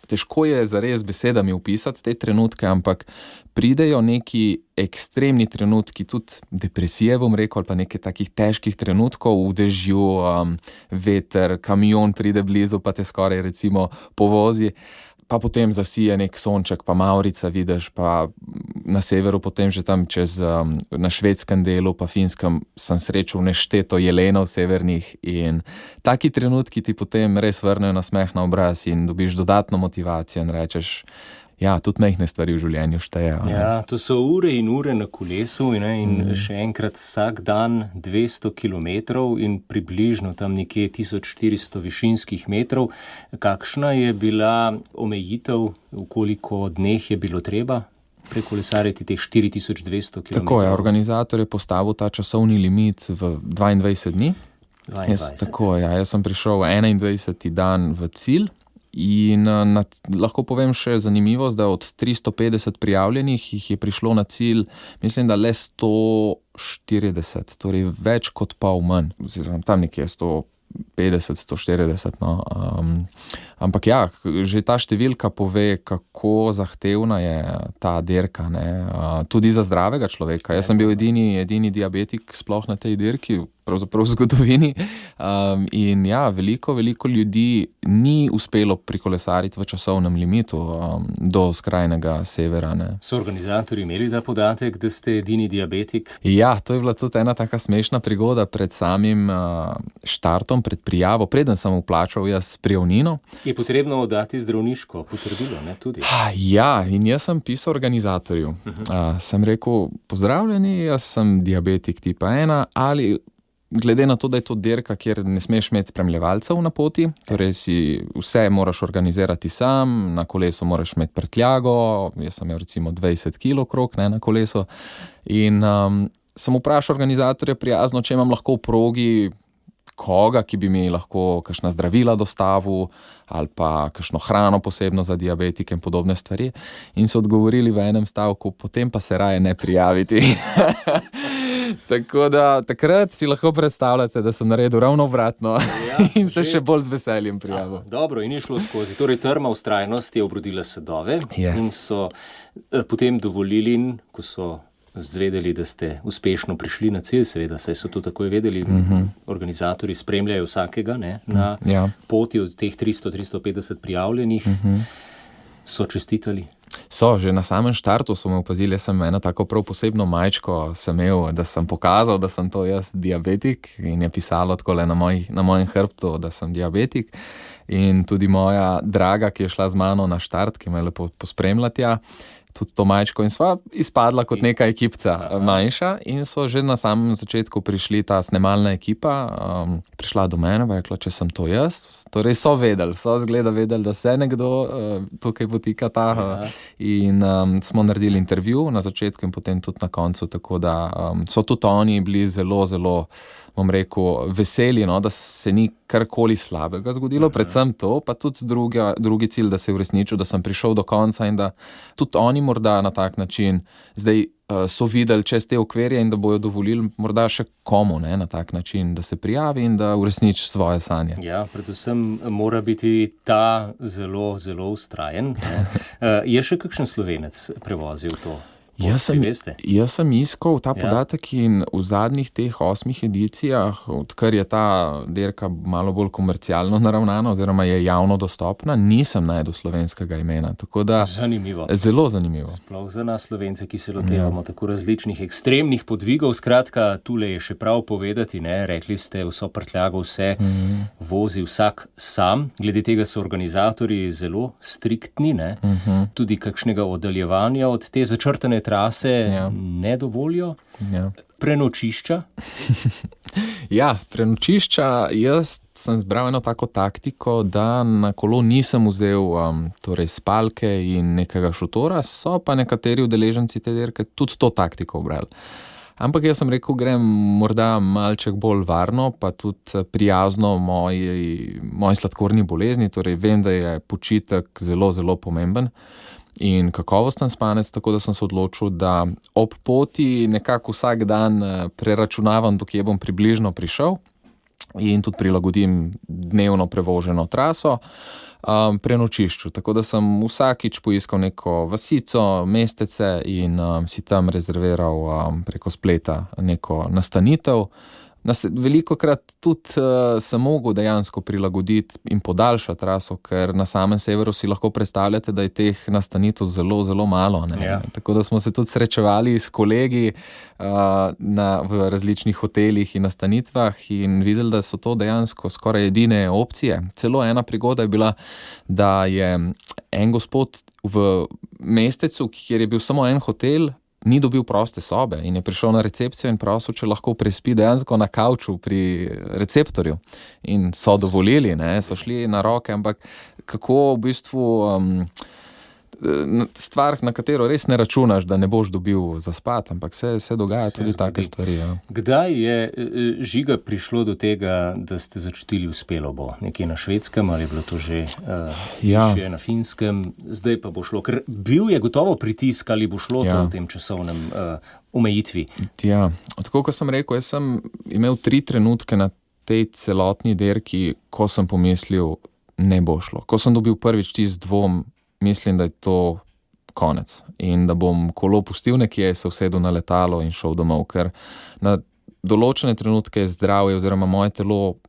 težko je zares besedami opisati te trenutke, ampak pridejo neki ekstremni trenutki, tudi depresije, bom rekel, ali pa nekaj takih težkih trenutkov v dežju, veter, kamion pride blizu, pa te skoraj recimo povozi, pa potem zasije nek sonček, pa Maurica vidiš, pa na severu potem že tam na švedskem delu, pa finskem sem srečal nešteto jelenov severnih in taki trenutki ti potem res vrnejo nasmeh na obraz in dobiš dodatno motivacijo in rečeš, tudi majhne stvari v življenju štejejo. To so ure in ure na kolesu in še enkrat vsak dan 200 kilometrov in približno tam nekje 1400 višinskih metrov. Kakšna je bila omejitev, v koliko dneh je bilo treba prekolesariti teh 4200 kilometrov? Tako je, organizator je postavil ta časovni limit v 22 dni. 22. Jaz sem prišel 21. dan v cilj. In lahko povem še zanimivost, da od 350 prijavljenih jih je prišlo na cilj, mislim, da le 140, torej več kot pol manj, oziroma tam nekje 150, 140. Ampak že ta številka pove, kako zahtevna je ta dirka, tudi za zdravega človeka. Jaz sem bil edini diabetik sploh na tej dirki, pravzaprav v zgodovini. In veliko ljudi ni uspelo prikolesariti v časovnem limitu do skrajnega severa. So organizatorji imeli ta podatek, da ste edini diabetik? To je bila tudi ena taka smešna prigoda pred samim štartom, pred prijavo, preden sem vplačal jaz prijavnino. je potrebno dati zdravniško potrdilo, ne, tudi. Ja, in jaz sem pisal organizatorju. Sem rekel, pozdravljeni, jaz sem diabetik tipa 1, ali glede na to, da je to dirka, kjer ne smeš imeti spremljevalcev na poti, torej si vse moraš organizirati sam, na kolesu moraš imeti prtljago, jaz sem imel recimo 20 kg okrog, ne, na kolesu, in sem vprašal organizatorja prijazno, če imam lahko v progi koga, ki bi mi lahko kakšna zdravila dostavil ali pa kakšno hrano posebno za diabetike in podobne stvari. In so odgovorili v enem stavku, potem pa se raje ne prijaviti. Tako da takrat si lahko predstavljate, da sem naredil ravno obratno in se še bolj z veseljem prijavil. Dobro, in je šlo skozi. Torej, trma vztrajnost je obrodila sadove in so potem dovolili, ko so zvedeli, da ste uspešno prišli na cilj, seveda, saj so to takoj vedeli, organizatorji spremljajo vsakega, ne, na poti od teh 300-350 prijavljenih, so čestitali. So, že na samem štartu so me opazili, jaz sem eno tako prav posebno majčko sem imel, da sem pokazal, da sem to jaz diabetik in je pisalo takole na mojem hrbtu, da sem diabetik. In tudi moja draga, ki je šla z mano na štart, ki me je lepo pospremila tja, tudi to majčko, in sva izpadla kot neka ekipca manjša in so že na samem začetku prišli ta snemalna ekipa, prišla do mene, rekla, če sem to jaz, torej so zgleda vedeli, da se nekdo tukaj potika in smo naredili intervju na začetku in potem tudi na koncu, tako da so tudi oni bili zelo, zelo, bom rekel, veseli, no, da se ni karkoli slabega zgodilo, predvsem to, pa tudi drugi cilj, da se je uresničil, da sem prišel do konca in da tudi oni morda na tak način zdaj so videli čez te okvirje in da bojo dovolili morda še komu, ne, na tak način, da se prijavi in da uresniči svoje sanje. Ja, predvsem mora biti ta zelo, zelo vztrajen. Je še kakšen Slovenec prevozil to? Jaz sem iskal ta podatek in v zadnjih teh 8 edicijah, odkar je ta dirka malo bolj komercialno naravnana oziroma je javno dostopna, nisem našel slovenskega imena. Tako da, zanimivo. Zelo zanimivo. Sploh za nas Slovence, ki se lotevamo tako različnih ekstremnih podvigov. Skratka, tule je še prav povedati, ne, rekli ste, vso prtljago, vse vozi vsak sam. Glede tega so organizatorji zelo striktni, ne. Tudi kakšnega oddaljevanja od te začrtane trase ne dovolijo. Prenočišča? Ja, prenočišča, jaz sem zbral eno tako taktiko, da na kolo nisem vzel torej spalke in nekega šotora, so pa nekateri udeleženci te dirke tudi to taktiko obrali. Ampak jaz sem rekel, grem morda malček bolj varno, pa tudi prijazno moji sladkorni bolezni, torej vem, da je počitek zelo, zelo pomemben in kakovosten spanec, tako da sem se odločil, da ob poti nekako vsak dan preračunavam, do kje bom približno prišel in tudi prilagodim dnevno prevoženo traso prenočišču. Tako da sem vsakič poiskal neko vasico, mestece in si tam rezerviral preko spleta neko nastanitev. Velikokrat tudi sem mogel dejansko prilagoditi in podaljšati traso, ker na samem severu si lahko predstavljate, da je teh nastanitev zelo, zelo malo. Tako da smo se tudi srečevali s kolegi v različnih hotelih in nastanitvah in videli, da so to dejansko skoraj edine opcije. Celo ena prigoda je bila, da je en gospod v mestecu, kjer je bil samo en hotel, ni dobil proste sobe in je prišel na recepcijo in prosil, če lahko prespi dejansko na kavču pri receptorju. In so dovolili, so šli na roke, ampak kako v bistvu stvar, na katero res ne računaš, da ne boš dobil zaspati, ampak se dogaja tudi take stvari. Ja. Kdaj je Žiga prišlo do tega, da ste začutili uspelo bo? Nekje na Švedskem ali je bilo to že še na Finskem? Zdaj pa bo šlo, ker bil je gotovo pritisk, ali bo šlo to v tem časovnem omejitvi. Ja, tako kot sem rekel, jaz sem imel 3 trenutke na tej celotni dirki, ko sem pomislil, ne bo šlo. Ko sem dobil prvič tisti dvom, mislim, da je to konec in da bom kolo pustil nekje, se usedel na letalo in šel domov, ker na določene trenutke je zdravje oziroma moje telo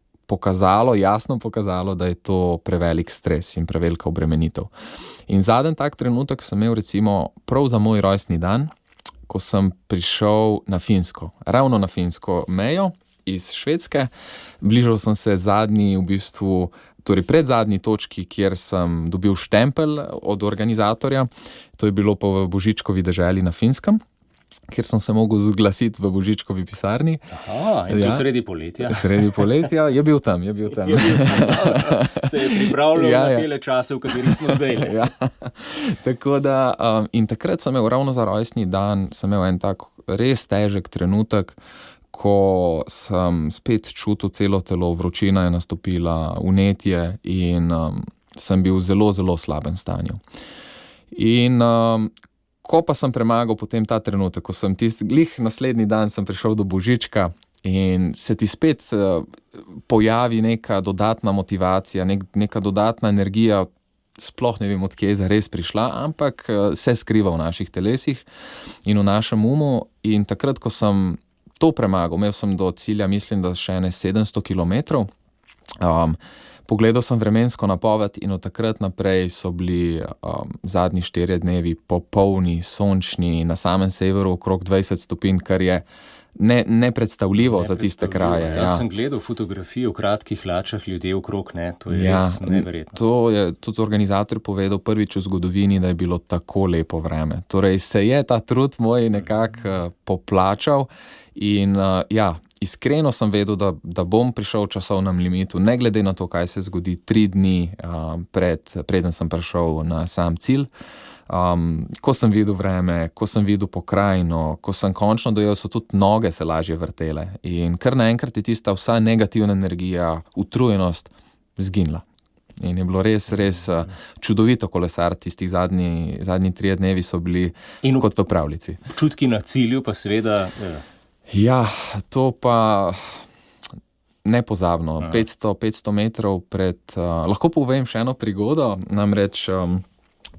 jasno pokazalo, da je to prevelik stres in prevelika obremenitev. In zadnji tak trenutek sem imel recimo prav za moj rojstni dan, ko sem prišel na Finsko, ravno na finsko mejo iz Švedske. Bližal sem se predzadnji točki, kjer sem dobil štempelj od organizatorja. To je bilo pa v Božičkovi deželi na Finskem, kjer sem se mogel zglasiti v Božičkovi pisarni. Aha, in to sredi poletja. Sredi poletja, je bil tam. Se je pripravljal na tele čase, v katerih smo zdaj. Ja. Tako da, in takrat sem imel ravno za rojstni dan, sem imel en tak res težek trenutek, ko sem spet čutil celo telo, vročina je nastopila, vnetje in sem bil v zelo, zelo slabem stanju. In ko pa sem premagal potem ta trenutek, ko sem glih naslednji dan sem prišel do Božička in se ti spet pojavi neka dodatna motivacija, neka dodatna energija, sploh ne vem, od kje je zares prišla, ampak se skriva v naših telesih in v našem umu. In takrat, ko sem to premagal, imel sem do cilja, mislim, da še 700 kilometrov. Pogledal sem vremensko napoved in od takrat naprej so bili zadnji 4 dnevi popolni, sončni, na samem severu okrog 20 stopinj, kar je nepredstavljivo za tiste kraje. Jaz sem gledal fotografije v kratkih hlačah ljudje okrog, to je res neverjetno. To je tudi organizator povedal prvič v zgodovini, da je bilo tako lepo vreme. Torej se je ta trud moj nekako poplačal in iskreno sem vedel, da bom prišel v časovnem limitu, ne glede na to, kaj se zgodi 3 dni preden sem prišel na sam cilj. Ko sem videl vreme, ko sem videl pokrajino, ko sem končno dojel, so tudi noge se lažje vrtele in kar naenkrat je tista vsa negativna energija, utrujenost zginila. In je bilo res čudovito kolesariti, tistih zadnji 3 dnevi so bili kot v pravljici. Občutki na cilju pa seveda... Ja, to pa nepozabno. 500 metrov pred... lahko povem še eno prigodo, namreč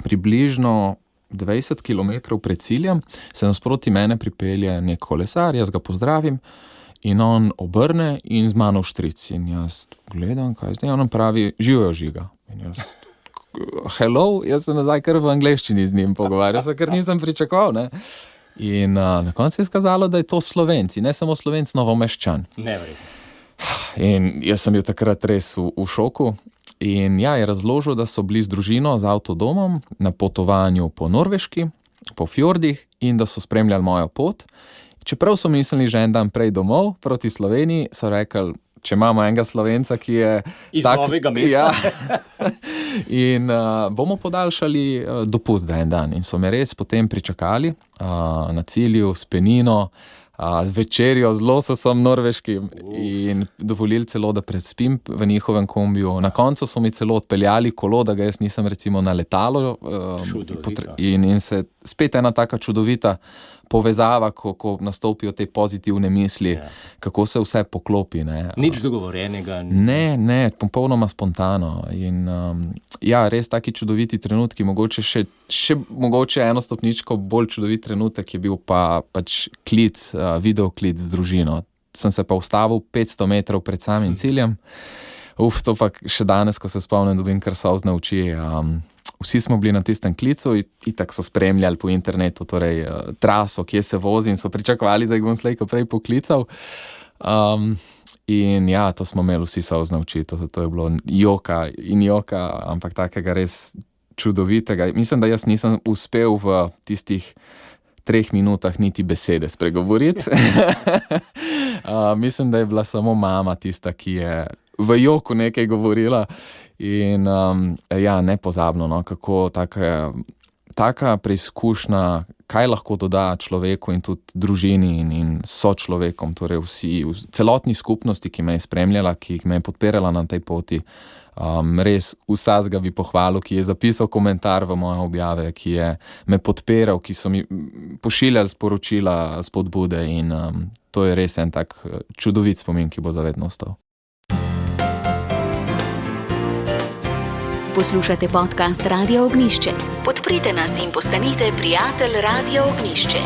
približno 20 kilometrov pred ciljem se nasproti mene pripelje nek kolesar, jaz ga pozdravim in on obrne in z mano vštric. In jaz gledam, kaj zdaj, on pravi, živijo Žiga. In jaz, hello, jaz sem nazaj kar v angleščini z njim pogovarjal, ker nisem pričakoval, ne. In na koncu je skazalo, da je to Slovenci, ne samo Slovenc, Novomeščan. Neverjetno. In jaz sem bil takrat res v šoku. In je razložil, da so bili z družino, z avtodomom na potovanju po Norveški, po fjordih in da so spremljali mojo pot. Čeprav so mislili že en dan prej domov proti Sloveniji, so rekli, če imamo enega Slovenca, ki je iz novega mesta. In bomo podaljšali dopust za en dan. In so me res potem pričakali na cilju s penino, z večerjo, z lososom norveškim in dovolili celo, da prespim v njihovem kombiju. Na koncu so mi celo odpeljali kolo, da ga jaz nisem recimo na letalo. In se spet ena taka čudovita povezava, ko nastopijo te pozitivne misli, kako se vse poklopi. Nič dogovorjenega. Ne, popolnoma spontano. In res taki čudoviti trenutki, mogoče še mogoče eno stopničko bolj čudovit trenutek je bil pač klic, videoklic z družino. Sem se pa ustavil 500 metrov pred samim ciljem. To pa še danes, ko se spomnim, dobim kar solzne oči. Vsi smo bili na tistem klicu, itak so spremljali po internetu, torej traso, kje se vozi in so pričakovali, da jih bom slej ko prej poklical. In to smo imeli vsi solzne oči, to je bilo joka, ampak takega res čudovitega. Mislim, da jaz nisem uspel v tistih 3 minutah niti besede spregovoriti. Mislim, da je bila samo mama tista, ki je v joku nekaj govorila. In nepozabno, kako taka preizkušnja, kaj lahko doda človeku in tudi družini in sočlovekom, torej celotni skupnosti, ki me je spremljala, ki me je podpirala na tej poti. Res vsakega bi pohvalil, ki je zapisal komentar v moje objave, ki je me podpiral, ki so mi pošiljali sporočila, spodbude in to je res en tak čudovit spomin, ki bo zavedno ostal. Poslušate podcast Radia Ognjišče. Podprite nas in postanite prijatelj Radia Ognjišče.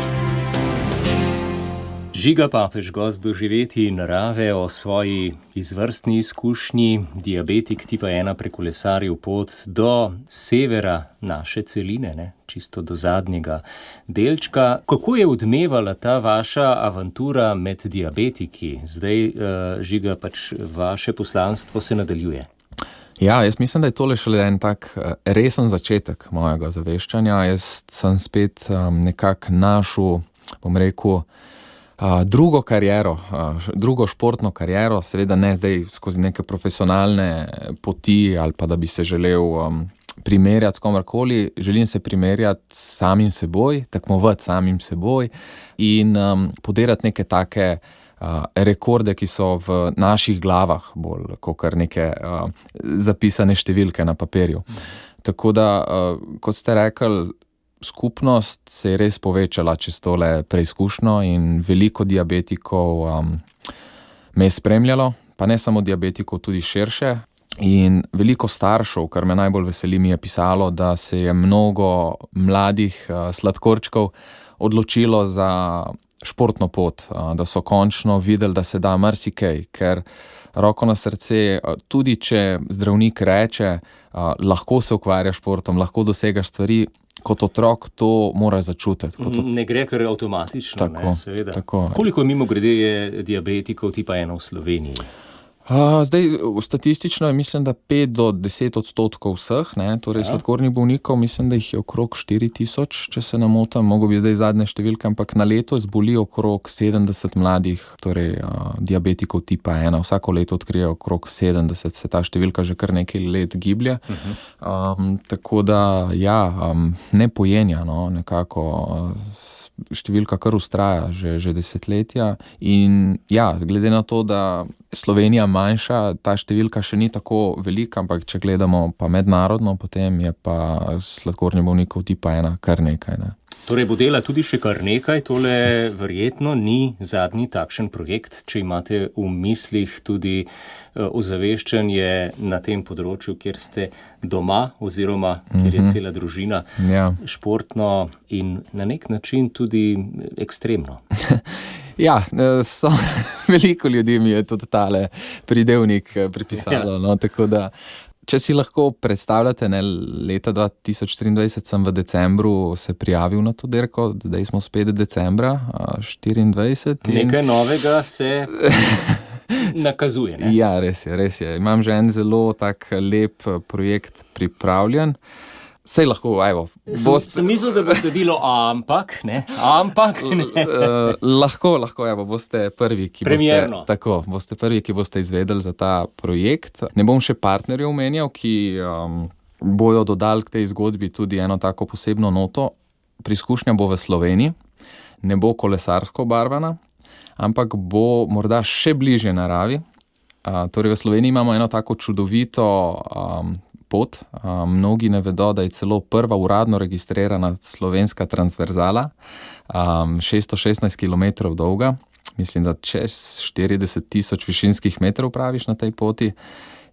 Žiga Papež, gost Doživetij narave, o svoji izvrstni izkušnji, diabetik tipa 1 prekolesaril pot do severa naše celine, ne? Čisto do zadnjega delčka. Kako je odmevala ta vaša avantura med diabetiki? Zdaj, Žiga, pač vaše poslanstvo se nadaljuje. Ja, jaz mislim, da je tole šele en tak resen začetek mojega zaveščanja. Jaz sem spet nekako našel, bom rekel, drugo kariero, drugo športno kariero, seveda ne zdaj skozi neke profesionalne poti ali pa da bi se želel primerjati s komarkoli. Želim se primerjati s samim seboj, tekmovati s samim seboj in podirati neke take rekorde, ki so v naših glavah bolj kakor neke zapisane številke na papirju. Tako da, kot ste rekli, skupnost se je res povečala čez tole preizkušnjo in veliko diabetikov me je spremljalo, pa ne samo diabetikov, tudi širše. In veliko staršev, kar me najbolj veseli, mi je pisalo, da se je mnogo mladih sladkorčkov odločilo za športno pot, da so končno videli, da se da marsikaj, ker roko na srce, tudi če zdravnik reče, lahko se ukvarjaš športom, lahko dosegaš stvari, kot otrok to moraš začutiti. Ne gre kar avtomatično, tako, ne, seveda. Tako. Koliko mimogrede je diabetikov tipa 1 v Sloveniji? Zdaj, statistično je mislim, da 5 do 10% vseh, ne, torej sladkornih bolnikov, mislim, da jih je okrog 4000, če se ne motim, mogo bi zdaj zadnje številke, ampak na leto zboli okrog 70 mladih, torej diabetikov tipa 1. Vsako leto odkrije okrog 70, se ta številka že kar nekaj let giblje. Tako da, ja, ne pojenja, no, nekako številka kar ustraja že desetletja in ja, glede na to, da Slovenija manjša, ta številka še ni tako velika, ampak če gledamo pa mednarodno, potem je pa sladkornih bolnikov tipa 1 kar nekaj, ne. Torej bo dela tudi še kar nekaj, tole verjetno ni zadnji takšen projekt, če imate v mislih tudi ozaveščanje na tem področju, kjer ste doma oziroma kjer je cela družina športno in na nek način tudi ekstremno. Ja, veliko ljudi mi je tudi tale pridevnik pripisalo, no, tako da če si lahko predstavljate, ne, leta 2023 sem v decembru se prijavil na to dirko, zdaj smo spet decembra 2024. Nekaj novega se nakazuje, ne? Ja, res je. Imam že en zelo tak lep projekt pripravljen. Sej lahko, evo. Sem mislil, da bo sledilo ampak, ne? Lahko, evo, boste prvi, boste prvi, ki boste izvedeli za ta projekt. Ne bom še partnerjev omenjal, ki bojo dodali k tej zgodbi tudi eno tako posebno noto. Preizkušnja bo v Sloveniji, ne bo kolesarsko obarvana, ampak bo morda še bližje naravi. Torej v Sloveniji imamo eno tako čudovito pot. Mnogi ne vedo, da je celo prva uradno registrirana slovenska transverzala, 616 km dolga, mislim, da čez 40,000 višinskih metrov praviš na tej poti,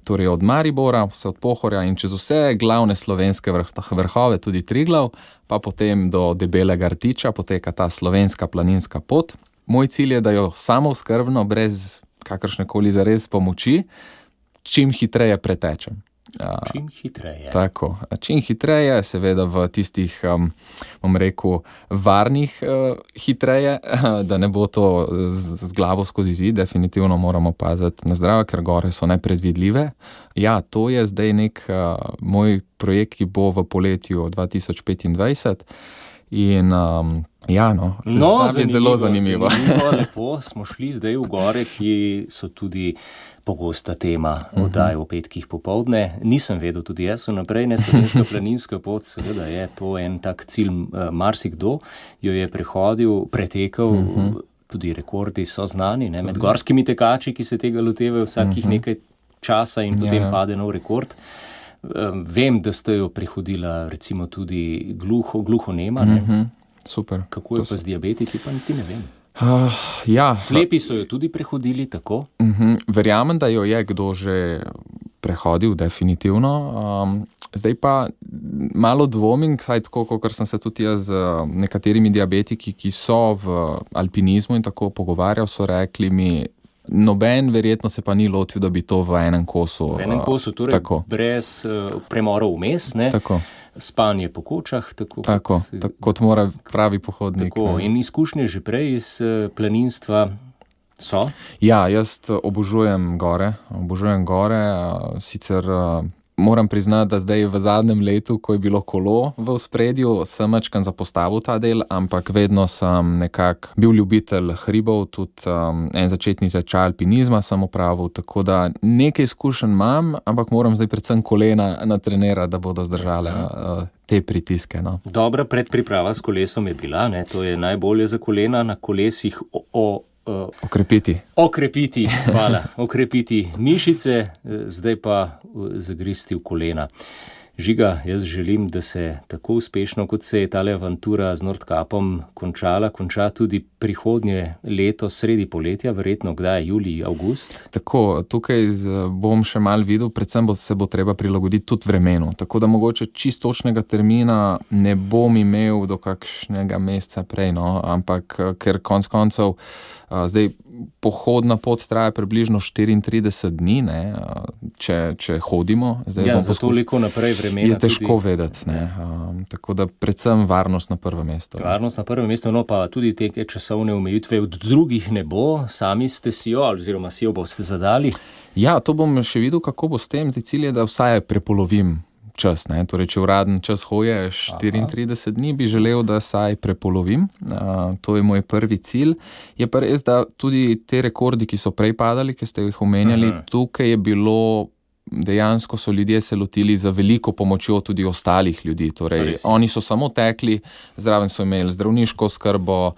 torej od Maribora, vse od Pohorja in čez vse glavne slovenske vrhove, tudi Triglav, pa potem do Debelega Rtiča poteka ta slovenska planinska pot. Moj cilj je, da jo samooskrbno, brez kakršnekoli zares pomoči, čim hitreje pretečem. Čim hitreje. Tako, čim hitreje, seveda v tistih, bom rekel, varnih hitreje, da ne bo to z glavo skozi zid, definitivno moramo paziti na zdravje, ker gore so nepredvidljive. Ja, to je zdaj nek moj projekt, ki bo v poletju 2025 in ja, zelo zanimivo. Lepo, smo šli zdaj v gore, ki so tudi pogosta tema oddaje v petkih popoldne. Nisem vedel, tudi jaz vnaprej, ne, slovenska planinska pot, seveda je to en tak cilj, marsikdo jo je prehodil, pretekel, tudi rekordi so znani, ne, med gorskimi tekači, ki se tega lotevajo vsakih nekaj časa in potem pade nov rekord. Vem, da ste jo prehodila recimo tudi gluhonema, ne. Super. Kako je pa z diabetiki, pa niti ne vem. Slepi so jo tudi prehodili, tako? Verjamem, da jo je kdo že prehodil, definitivno. Zdaj pa malo dvomim, saj tako, kot sem se tudi jaz z nekaterimi diabetiki, ki so v alpinizmu in tako pogovarjal, so rekli mi, noben verjetno se pa ni lotil, da bi to v enem kosu. V enem kosu, torej tako. Brez premorov vmes, ne? Tako. Spanje po kočah. Tako, kot mora pravi pohodnik. Tako. In izkušnje že prej iz planinstva so? Ja, jaz obožujem gore, sicer moram priznati, da zdaj v zadnjem letu, ko je bilo kolo v ospredju, sem mačkan zapostavil ta del, ampak vedno sem nekako bil ljubitelj hribov, tudi en začetni tečaj alpinizma sem opravil, tako da nekaj izkušenj imam, ampak moram zdaj predvsem kolena natrenirati, da bodo zdržale te pritiske. No. Dobra predpriprava s kolesom je bila, ne? To je najbolje za kolena, na kolesih Okrepiti, hvala. Okrepiti mišice, zdaj pa zagristi v kolena. Žiga, jaz želim, da se tako uspešno, kot se je tale avantura z Nordkapom konča tudi prihodnje leto, sredi poletja, verjetno kdaj, julij, avgust? Tako, tukaj bom še mal videl, predvsem se bo treba prilagoditi tudi vremenu, tako da mogoče čistočnega termina ne bom imel do kakšnega meseca prej, no, ampak ker konec koncev zdaj pohodna pot traja približno 34 dni, ne, če hodimo. Zdaj ja, za toliko naprej vremena je težko vedeti, ne, tako da predvsem varnost na prvem mestu. Varnost na prvem mestu, no pa tudi te časovne omejitve od drugih ne bo, sami ste si jo, oziroma si jo boste zadali? Ja, to bom še videl, kako bo s tem, zdaj cilj je, da vsaj prepolovim čas, ne? Torej, če uraden čas hoje 34 dni, bi želel, da saj prepolovim. To je moj prvi cilj. Je pa res, da tudi te rekordi, ki so prej padali, ki ste jih omenjali, tukaj je bilo, dejansko so ljudje se lotili za veliko pomočjo tudi ostalih ljudi. Torej, oni so samo tekli, zraven so imeli zdravniško oskrbo,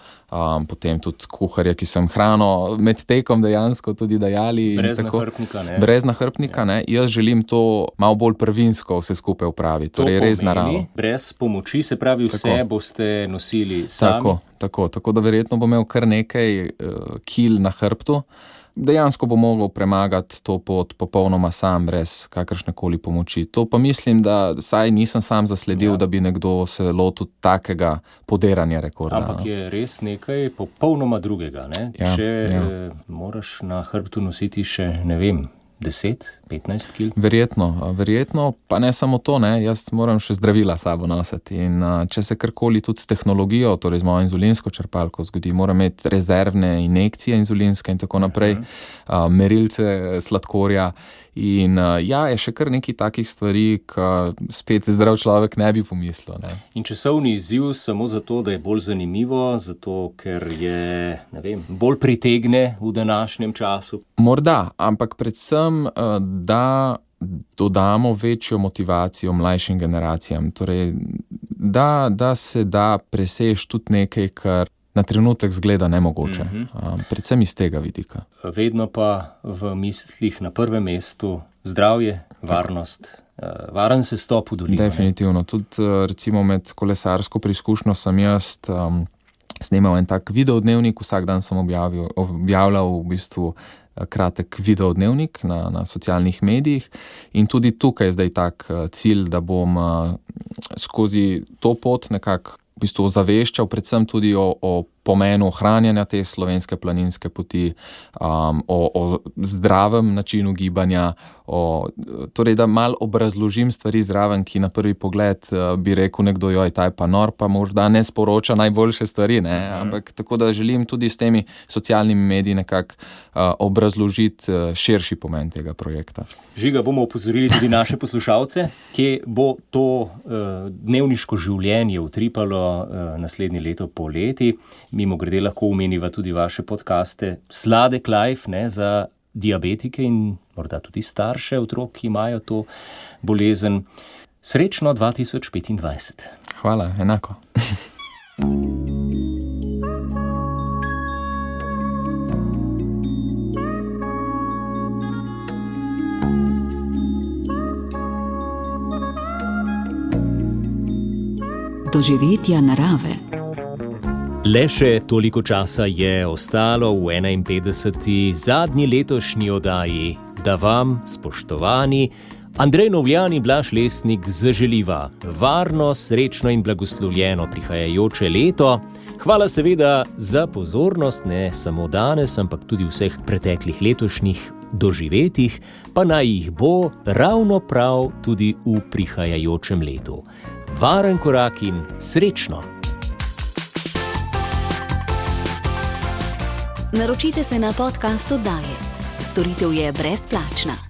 potem tudi kuharje, ki so jim hrano med tekom dejansko tudi dajali. Brez nahrbtnika, ne. Jaz želim to malo bolj prvinsko vse skupaj upraviti, torej res naravo. Brez pomoči, se pravi vse boste nosili sami? Tako da verjetno bom imel kar nekaj kil na hrbtu. Dejansko bo mogel premagati to pot popolnoma sam, brez kakršnekoli pomoči. To pa mislim, da saj nisem sam zasledil, da bi nekdo se lotil takega podiranja rekorda. Ampak je res nekaj popolnoma drugega, ne? Če moraš na hrbtu nositi še, ne vem, 10-15 kil? Verjetno, pa ne samo to, ne, jaz moram še zdravila sabo nositi in če se karkoli tudi s tehnologijo, torej z mojo inzulinsko črpalko zgodi, moram imeti rezervne injekcije inzulinske in tako naprej, merilce sladkorja in je še kar nekaj takih stvari, ki spet zdrav človek ne bi pomislil. Ne. In časovni izziv samo zato, da je bolj zanimivo, zato ker je, ne vem, bolj pritegne v današnjem času? Morda, ampak predvsem, da dodamo večjo motivacijo mlajšim generacijam. Torej, da se da presež tudi nekaj, kar na trenutek zgleda nemogoče. Predvsem iz tega vidika. Vedno pa v mislih na prvem mestu zdravje, varnost, varen sestop v dolino. Definitivno. Tudi recimo med kolesarsko preizkušnjo sem jaz snemal en tak videodnevnik, vsak dan sem objavljal v bistvu kratek videodnevnik na socialnih medijih in tudi tukaj je zdaj tak cilj, da bom skozi to pot nekako v bistvu ozaveščal predvsem tudi o pomenu ohranjanja te slovenske planinske poti, o zdravem načinu gibanja, torej da malo obrazložim stvari zraven, ki na prvi pogled bi rekel nekdo, ta je pa nor, pa morda ne sporoča najboljše stvari, ne? Ampak tako da želim tudi s temi socialnimi mediji nekako obrazložiti širši pomen tega projekta. Žiga, bomo opozorili tudi naše poslušalce, kje bo to dnevniško življenje utripalo naslednje leto poleti. Mimogrede lahko omeniva tudi vaše podcaste Sladek Life, ne, za diabetike in morda tudi starše otrok, ki imajo to bolezen. Srečno 2025. Hvala, enako. Doživetja narave. Le še toliko časa je ostalo v 51. zadnji letošnji oddaji, da vam, spoštovani, Andrej Novljan in Blaž Lesnik zaželiva varno, srečno in blagoslovljeno prihajajoče leto. Hvala seveda za pozornost, ne samo danes, ampak tudi vseh preteklih letošnjih doživetih, pa naj jih bo ravno prav tudi v prihajajočem letu. Varen korak in srečno! Naročite se na podcast oddaje. Storitev je brezplačna.